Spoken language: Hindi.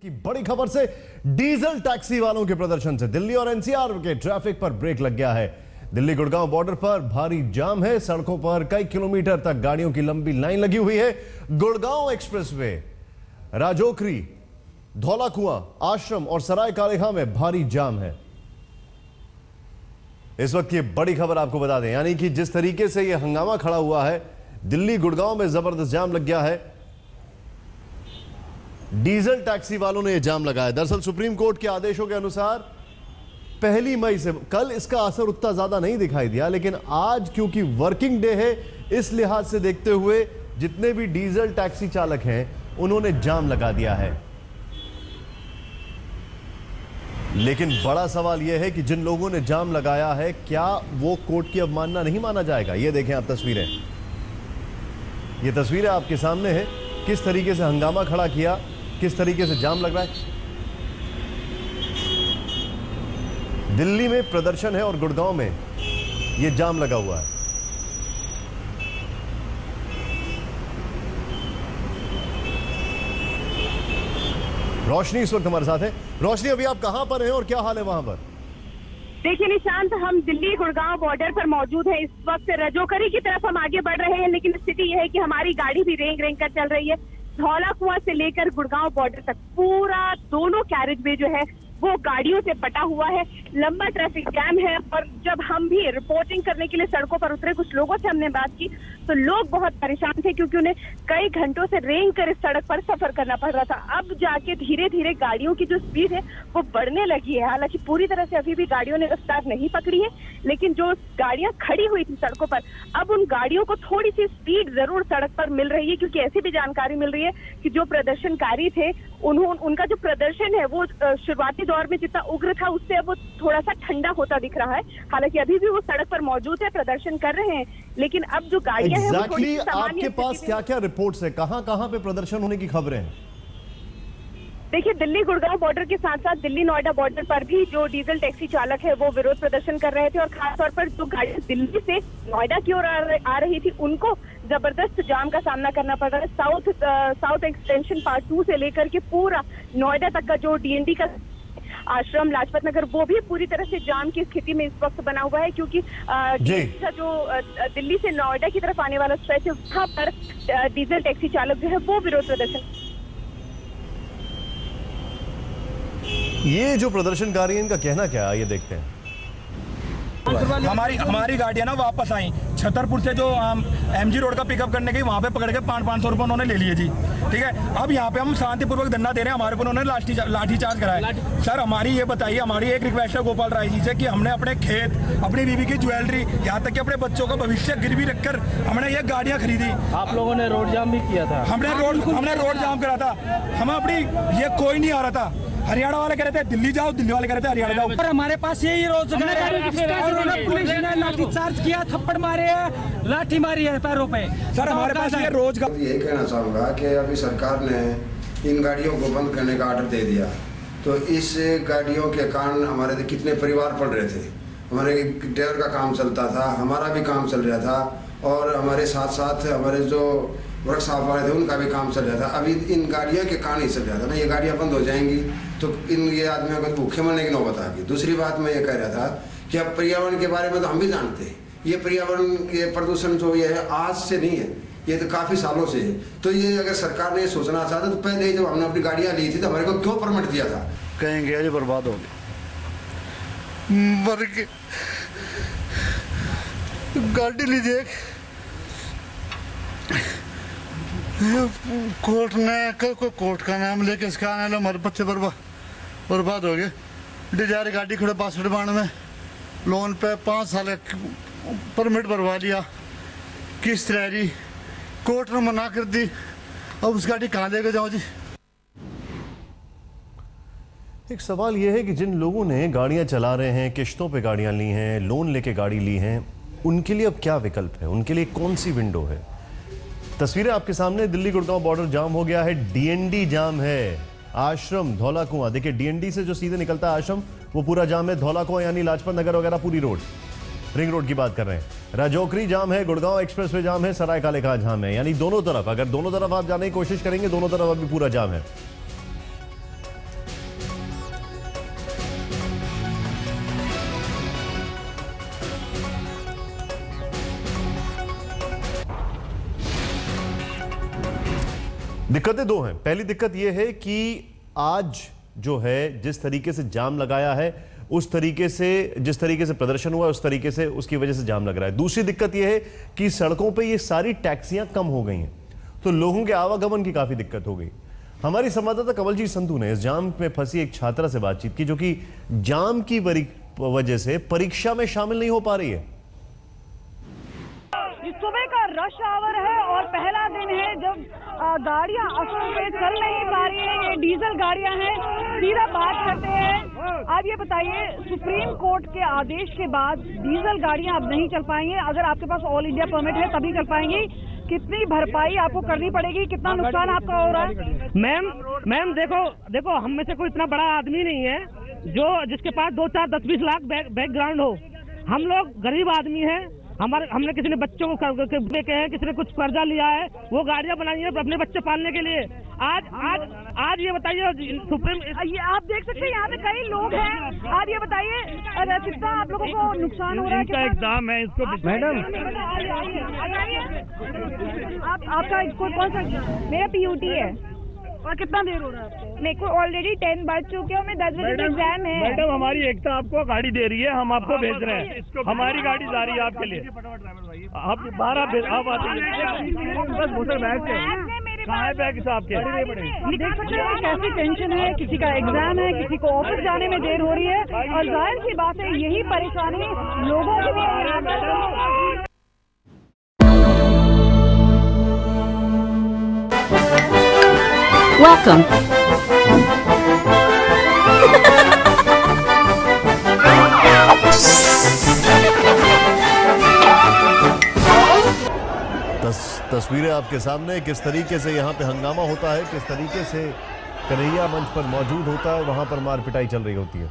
की बड़ी खबर से डीजल टैक्सी वालों के प्रदर्शन से दिल्ली और एनसीआर के ट्रैफिक पर ब्रेक लग गया है। दिल्ली गुड़गांव बॉर्डर पर भारी जाम है। सड़कों पर कई किलोमीटर तक गाड़ियों की लंबी लाइन लगी हुई है। गुड़गांव एक्सप्रेसवे, राजौरी, धौलाकुआं, आश्रम और सराय कालेखां में भारी जाम है। इस वक्त ये बड़ी खबर आपको बता दें, यानी कि जिस तरीके से यह हंगामा खड़ा हुआ है, दिल्ली गुड़गांव में जबरदस्त जाम लग गया है। डीजल टैक्सी वालों ने यह जाम लगाया। दरअसल सुप्रीम कोर्ट के आदेशों के अनुसार 1 मई से, कल इसका असर उतना ज्यादा नहीं दिखाई दिया, लेकिन आज क्योंकि वर्किंग डे है, इस लिहाज से देखते हुए जितने भी डीजल टैक्सी चालक हैं उन्होंने जाम लगा दिया है। लेकिन बड़ा सवाल यह है कि जिन लोगों ने जाम लगाया है, क्या वो कोर्ट की अवमानना नहीं माना जाएगा? ये देखें आप तस्वीरें, ये तस्वीरें आपके सामने है, किस तरीके से हंगामा खड़ा किया, किस तरीके से जाम लग रहा है। दिल्ली में प्रदर्शन है और गुड़गांव में यह जाम लगा हुआ है। रोशनी इस वक्त हमारे साथ है। रोशनी, अभी आप कहां पर हैं और क्या हाल है वहां पर? देखिए निशांत, हम दिल्ली गुड़गांव बॉर्डर पर मौजूद हैं। इस वक्त राजौरी की तरफ हम आगे बढ़ रहे हैं, लेकिन स्थिति यह है कि हमारी गाड़ी भी रेंग रेंग कर चल रही है। धौलाकुआं से लेकर गुड़गांव बॉर्डर तक पूरा दोनों कैरेज वे जो है वो गाड़ियों से पटा हुआ है। लंबा ट्रैफिक जैम है। और जब हम भी रिपोर्टिंग करने के लिए सड़कों पर उतरे, कुछ लोगों से हमने बात की तो लोग बहुत परेशान थे, क्योंकि उन्हें कई घंटों से रेंग कर इस सड़क पर सफर करना पड़ रहा था। अब जाके धीरे धीरे गाड़ियों की जो स्पीड है वो बढ़ने लगी है। हालांकि पूरी तरह से अभी भी गाड़ियों ने रफ्तार नहीं पकड़ी है, लेकिन जो गाड़ियां खड़ी हुई थी सड़कों पर, अब उन गाड़ियों को थोड़ी सी स्पीड जरूर सड़क पर मिल रही है। क्योंकि ऐसी भी जानकारी मिल रही है कि जो प्रदर्शनकारी थे उनका जो प्रदर्शन है वो शुरुआती दौर में जितना उग्र था उससे अब वो थोड़ा सा ठंडा होता दिख रहा है। हालांकि अभी भी वो सड़क पर मौजूद है, प्रदर्शन कर रहे हैं, लेकिन अब जो गाड़ियां हैं वो थोड़ी सी सामान्य। आपके पास क्या क्या रिपोर्ट्स है, कहां कहां पे प्रदर्शन होने की खबरें हैं? देखिए, दिल्ली गुड़गांव बॉर्डर के साथ साथ दिल्ली नोएडा बॉर्डर पर भी जो डीजल टैक्सी चालक है वो विरोध प्रदर्शन कर रहे थे। और खासतौर पर जो गाड़ी दिल्ली से नोएडा की ओर आ रही थी उनको जबरदस्त जाम का सामना करना पड़ रहा है। साउथ एक्सटेंशन पार्ट 2 से लेकर के पूरा नोएडा तक का जो डीएनडी का आश्रम, लाजपत नगर, वो भी पूरी तरह से जाम की स्थिति में इस वक्त बना हुआ है। क्योंकि जो दिल्ली से नोएडा की तरफ आने वाला स्ट्रेच है वहां पर डीजल टैक्सी चालक जो है वो विरोध प्रदर्शन। ये जो प्रदर्शनकारी हैं इनका कहना क्या है, ये देखते हैं। हमारी गाड़ियां ना वापस आई। छतरपुर से जो एमजी रोड का पिकअप करने गई, वहां पे पकड़ के 500 रुपए उन्होंने ले लिए जी। ठीक है, अब यहाँ पे हम शांतिपूर्वक धरना दे रहे हैं, हमारे को उन्होंने लाठीचार्ज कराया। सर हमारी ये बताइए, हमारी एक रिक्वेस्ट है गोपाल राय जी से कि हमने अपने खेत, अपनी बीवी की ज्वेलरी, यहाँ तक कि अपने बच्चों का भविष्य गिरवी रखकर हमने ये गाड़ियाँ खरीदी। आप लोगों ने रोड जाम भी किया था। हमने रोड जाम करा था। हम अपनी ये कोई नहीं आ रहा था। हरियाणा वाले कह रहे थे दिल्ली जाओ, दिल्ली वाले कह रहे थे हरियाणा जाओ। पर हमारे पास यही रोजगार है। पुलिस ने लाठी चार्ज किया, थप्पड़ मारे हैं, लाठी मारी है पैरों पे। सर हमारे पास ये रोजगार। ये कहना चाहूँगा कि अभी सरकार ने इन गाड़ियों को बंद करने का ऑर्डर दे दिया, तो इस गाड़ियों के कारण हमारे कितने परिवार पड़ रहे थे। हमारे ड्राइवर का काम चलता था, हमारा भी काम चल रहा था, और हमारे साथ साथ हमारे जो वर्कशॉप वाले थे उनका भी काम चल रहा था। अभी इन गाड़ियों के कारण ही चल रहा था ना। ये गाड़ियाँ बंद हो जाएंगी तो ये आदमियों को भूखे मरने की नौबत आ गई। दूसरी बात मैं ये कह रहा था कि अब पर्यावरण के बारे में तो हम भी जानते हैं। ये पर्यावरण, ये प्रदूषण जो ये है आज से नहीं है, ये तो काफ़ी सालों से है। तो ये अगर सरकार ने सोचना चाहता तो पहले ही जब हमने अपनी गाड़ियाँ ली थी तो हमारे को क्यों परमिट दिया था? कहेंगे अरे बर्बाद हो गए, मर के गाड़ी लीजिए। कोर्ट ने कोई कोर्ट का नाम लेके इसका आने लो, हमारे बच्चे बर्बाद हो गए। डिजायर गाड़ी खड़े 62 में लोन पे 5 साल परमिट भरवा लिया, किस्त रह रही, कोर्ट ने मना कर दी। अब उस गाड़ी कहाँ लेके जाओ जी? एक सवाल यह है कि जिन लोगों ने गाड़ियां चला रहे हैं, किश्तों पे गाड़ियां ली हैं, लोन लेके गाड़ी ली हैं, उनके लिए अब क्या विकल्प है? उनके लिए कौन सी विंडो है? तस्वीरें आपके सामने। दिल्ली गुड़गांव बॉर्डर जाम हो गया है, डीएनडी जाम है। आश्रम, धौलाकुआं, देखिए डीएनडी से जो सीधे निकलता है आश्रम वो पूरा जाम है। धौलाकुआं यानी लाजपत नगर वगैरह पूरी रोड, रिंग रोड की बात कर रहे हैं। राजौरी जाम है, गुड़गांव एक्सप्रेसवे जाम है, सराय कालेखां जाम है। यानी दोनों तरफ, अगर दोनों तरफ आप जाने की कोशिश करेंगे, दोनों तरफ अभी पूरा जाम है। दिक्कतें दो हैं। पहली दिक्कत यह है कि आज जो है जिस तरीके से जाम लगाया है, उस तरीके से जिस तरीके से प्रदर्शन हुआ उस तरीके से उसकी वजह से जाम लग रहा है। दूसरी दिक्कत यह है कि सड़कों पे ये सारी टैक्सियां कम हो गई हैं, तो लोगों के आवागमन की काफी दिक्कत हो गई। हमारी संवाददाता कमलजीत संधू ने इस जाम में फंसी एक छात्रा से बातचीत की जो कि जाम की वजह से परीक्षा में शामिल नहीं हो पा रही है। सुबह का रश आवर है और पहला दिन है जब गाड़ियां असल में चल नहीं पा रही हैं। ये डीजल गाड़ियां हैं। सीधा बात करते हैं, आप ये बताइए, सुप्रीम कोर्ट के आदेश के बाद डीजल गाड़ियां अब नहीं चल पाएंगी। अगर आपके पास ऑल इंडिया परमिट है तभी चल पाएंगी। कितनी भरपाई आपको करनी पड़ेगी, कितना नुकसान आपका हो रहा है? मैम देखो हम में से कोई इतना बड़ा आदमी नहीं है जो जिसके पास 2, 4, 10, 20 लाख बैकग्राउंड हो। हम लोग गरीब आदमी हैं। हमने किसी ने बच्चों को के हैं, किसी ने कुछ कर्जा लिया है, वो गाड़ियां बनाई है अपने बच्चे पालने के लिए। आज ये बताइए सुप्रीम, ये आप देख सकते हैं यहाँ पे कई लोग हैं। आप ये बताइए कितना आप लोगों को नुकसान हो रहा है? इनका एग्जाम है इसको मैडम। आपका कौन सा? मेरा PUT है। और कितना देर हो रहा है आपको? मेरे को ऑलरेडी 10 बज चुके हैं। मैं 10 बजे का एग्जाम है। मैडम हमारी एकता आपको गाड़ी दे रही है, हम आपको भेज रहे हैं। हमारी गाड़ी जा रही है आपके लिए। आप 12 कहाँ है बैग साहब के? देख सकते हैं कैसी टेंशन है, किसी का एग्जाम है, किसी को ऑफिस जाने में देर हो रही है और जाहिर सी बात है यही परेशानी लोगों की भी है। Welcome. तस्वीरें आपके सामने, किस तरीके से यहाँ पे हंगामा होता है, किस तरीके से कन्हैया मंच पर मौजूद होता है, वहां पर मार पिटाई चल रही होती है।